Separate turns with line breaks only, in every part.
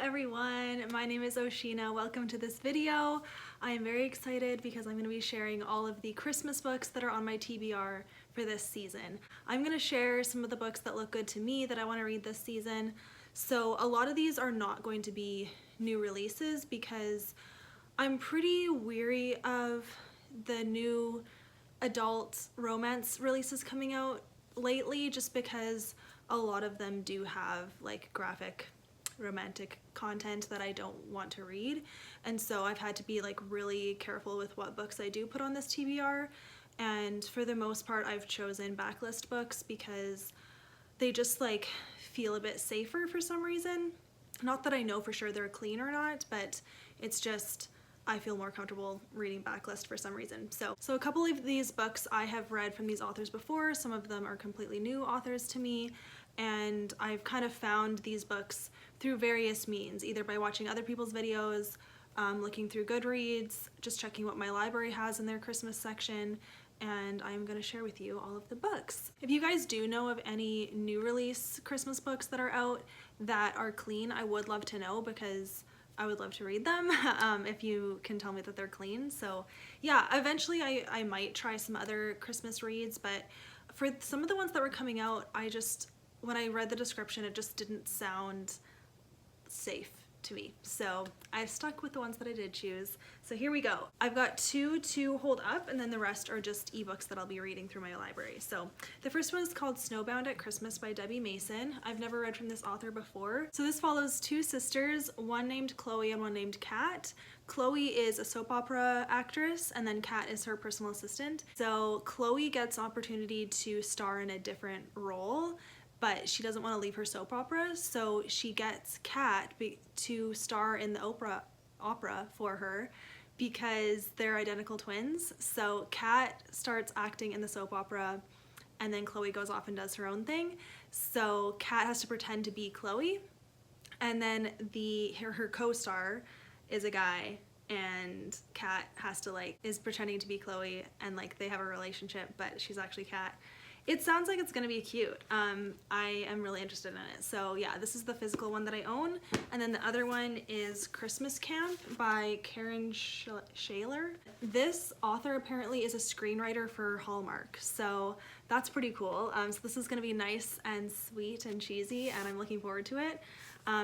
everyone, my name is O-Sheena. Welcome to this video. I am very excited because I'm going to be sharing all of the Christmas books that are on my TBR for this season. I'm going to share some of the books that look good to me that I want to read this season. So a lot of these are not going to be new releases because I'm pretty weary of the new adult romance releases coming out lately, just because a lot of them do have like graphic romantic content that I don't want to read, and so I've had to be like really careful with what books I do put on this TBR. And for the most part I've chosen backlist books because they just like feel a bit safer for some reason. Not that I know for sure they're clean or not, but it's just I feel more comfortable reading backlist for some reason. So a couple of these books I have read from these authors before. Some of them are completely new authors to me, and I've kind of found these books through various means, either by watching other people's videos, looking through Goodreads, just checking what my library has in their Christmas section, and I'm going to share with you all of the books. If you guys do know of any new release Christmas books that are out that are clean, I would love to know, because I would love to read them if you can tell me that they're clean. So yeah, eventually I might try some other Christmas reads, but for some of the ones that were coming out, when I read the description, it just didn't sound safe to me. So I've stuck with the ones that I did choose. So here we go. I've got two to hold up, and then the rest are just ebooks that I'll be reading through my library. So the first one is called Snowbound at Christmas by Debbie Mason. I've never read from this author before. So this follows two sisters, one named Chloe and one named Kat. Chloe is a soap opera actress, and then Kat is her personal assistant. So Chloe gets opportunity to star in a different role, but she doesn't want to leave her soap opera, so she gets Kat to star in the opera for her because they're identical twins. So Kat starts acting in the soap opera, and then Chloe goes off and does her own thing. So Kat has to pretend to be Chloe, and then her co-star is a guy, and Kat is pretending to be Chloe, and like they have a relationship, but she's actually Kat. It sounds like it's gonna be cute. I am really interested in it. So yeah, this is the physical one that I own. And then the other one is Christmas Camp by Karen Schaler. This author apparently is a screenwriter for Hallmark, so that's pretty cool. So this is gonna be nice and sweet and cheesy, and I'm looking forward to it.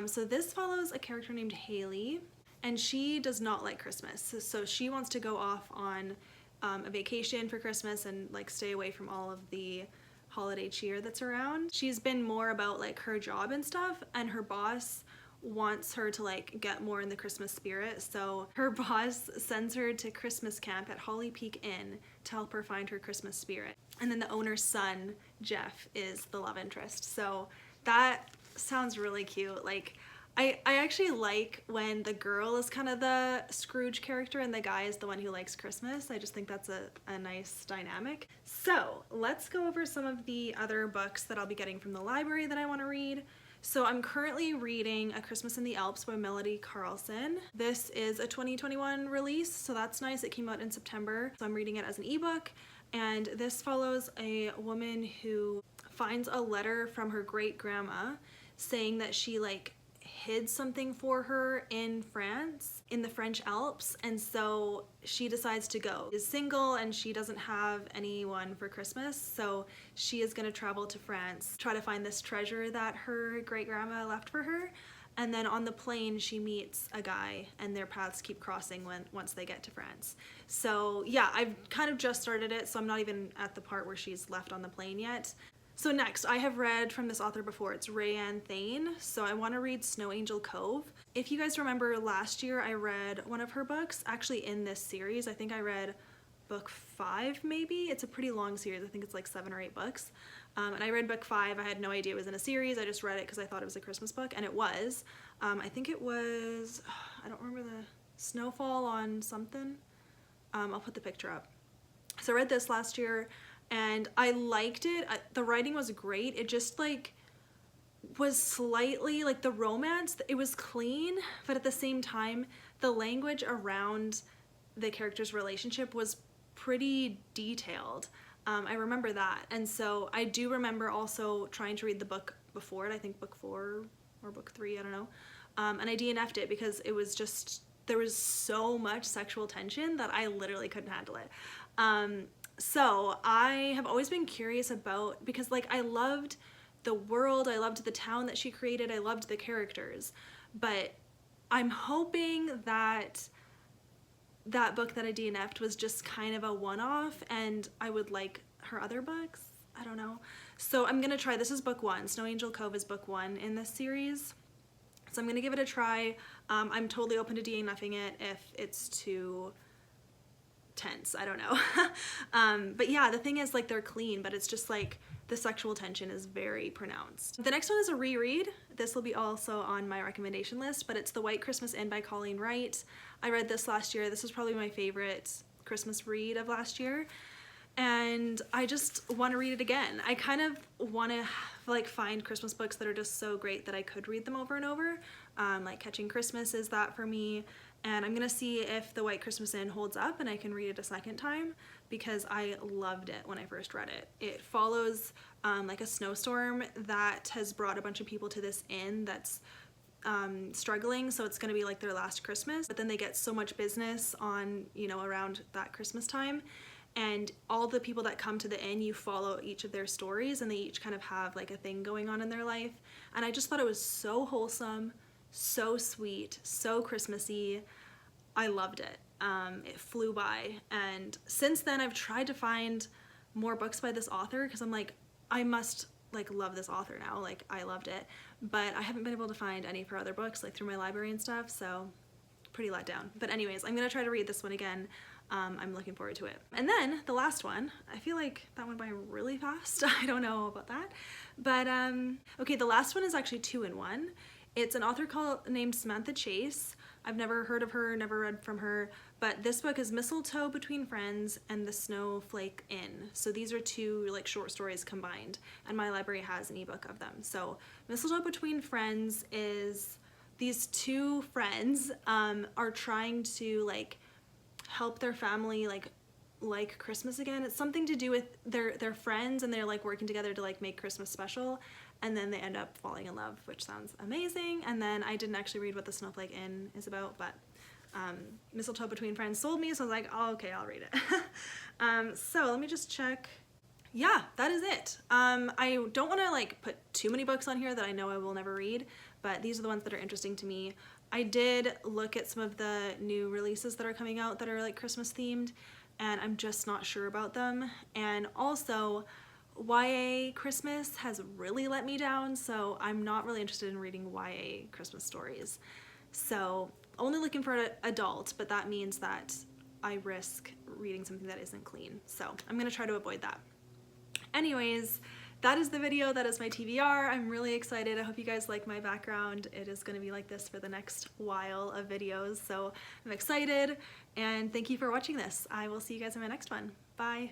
So this follows a character named Haley, and she does not like Christmas. So she wants to go off on a vacation for Christmas and like stay away from all of the holiday cheer that's around. She's been more about like her job and stuff, and her boss wants her to like get more in the Christmas spirit. So her boss sends her to Christmas camp at Holly Peak Inn to help her find her Christmas spirit. And then the owner's son, Jeff, is the love interest. So that sounds really cute. Like I actually like when the girl is kind of the Scrooge character and the guy is the one who likes Christmas. I just think that's a nice dynamic. So let's go over some of the other books that I'll be getting from the library that I want to read. So I'm currently reading A Christmas in the Alps by Melody Carlson. This is a 2021 release, so that's nice. It came out in September, so I'm reading it as an ebook. And this follows a woman who finds a letter from her great-grandma saying that she like hid something for her in France, in the French Alps, and so she decides to go. She's single and she doesn't have anyone for Christmas, so she is going to travel to France, try to find this treasure that her great-grandma left for her. And then on the plane she meets a guy, and their paths keep crossing once they get to France. So yeah, I've kind of just started it, so I'm not even at the part where she's left on the plane yet. So next, I have read from this author before. It's RaeAnne Thayne, so I want to read Snow Angel Cove. If you guys remember last year, I read one of her books, actually in this series. I think I read book 5 maybe. It's a pretty long series. I think it's like 7 or 8 books. And I read book 5. I had no idea it was in a series. I just read it because I thought it was a Christmas book, and it was. I think it was, I don't remember the snowfall on something. I'll put the picture up. So I read this last year, and I liked it. The writing was great. It just like was slightly like the romance, it was clean, but at the same time the language around the characters' relationship was pretty detailed. I remember that, and so I do remember also trying to read the book before it. I think book 4 or book 3, I don't know. and I DNF'd it because it was just, there was so much sexual tension that I literally couldn't handle it. So I have always been curious about, because like I loved the world, I loved the town that she created, I loved the characters, but I'm hoping that that book that I DNF'd was just kind of a one-off and I would like her other books. I don't know. So I'm gonna try, this is book 1. Snow Angel Cove is book 1 in this series. So I'm gonna give it a try. I'm totally open to DNFing it if it's too tense, I don't know. But yeah, the thing is like they're clean, but it's just like the sexual tension is very pronounced. The next one is a reread. This will be also on my recommendation list, but it's The White Christmas Inn by Colleen Wright. I read this last year. This is probably my favorite Christmas read of last year. And I just want to read it again. I kind of want to like find Christmas books that are just so great that I could read them over and over. Like Catching Christmas is that for me. And I'm gonna see if The White Christmas Inn holds up and I can read it a second time, because I loved it when I first read it. It follows like a snowstorm that has brought a bunch of people to this inn that's struggling, so it's gonna be like their last Christmas, but then they get so much business on, you know, around that Christmas time. And all the people that come to the inn, you follow each of their stories and they each kind of have like a thing going on in their life. And I just thought it was so wholesome, so sweet, so Christmassy. I loved it. It flew by. And since then I've tried to find more books by this author because I'm like, I must like love this author now. Like I loved it, but I haven't been able to find any of her other books like through my library and stuff. So pretty let down. But anyways, I'm gonna try to read this one again. I'm looking forward to it. And then the last one, I feel like that went by really fast. I don't know about that. But okay, the last one is actually 2 in 1. It's an author named Samantha Chase. I've never heard of her, never read from her, but this book is Mistletoe Between Friends and The Snowflake Inn. So these are 2 like short stories combined, and my library has an ebook of them. So Mistletoe Between Friends is these 2 friends are trying to like help their family like Christmas again. It's something to do with their friends, and they're like working together to like make Christmas special, and then they end up falling in love, which sounds amazing. And then I didn't actually read what The Snowflake Inn is about, but Mistletoe Between Friends sold me, so I was like, oh, okay, I'll read it. So let me just check. Yeah, that is it. I don't want to like put too many books on here that I know I will never read, but these are the ones that are interesting to me. I did look at some of the new releases that are coming out that are like Christmas themed, and I'm just not sure about them. And also, YA Christmas has really let me down, so I'm not really interested in reading YA Christmas stories. So only looking for an adult, but that means that I risk reading something that isn't clean. So I'm gonna try to avoid that. Anyways, that is the video. That is my TBR. I'm really excited. I hope you guys like my background. It is going to be like this for the next while of videos, so I'm excited, and thank you for watching this. I will see you guys in my next one. Bye.